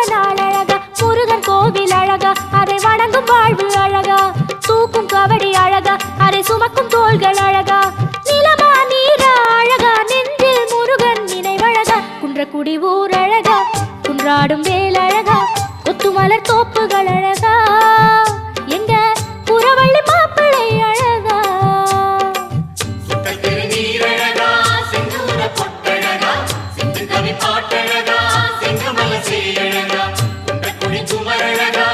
நாள் அழகா, முருகன் கோவில் அழகா, அதை வணங்கும் வாழ்வு அழகா, தூக்கும் கபடி அழகா, அதை சுமக்கும் தோள்கள் அழகா, நிலமா நீரா அழகா, நெஞ்சில் முருகன் நினைவழகா, குன்றக்குடி ஊர் அழகா, குன்றாடும் வேல் அழகா, கொத்துமலர் தோப்புகள் அழகா, எங்க புறவள்ளி மாப்பிள்ளை அழகா. பாட்டழகா, செங்கமல சீரழகா, குன்றக்குடி குமரழகா.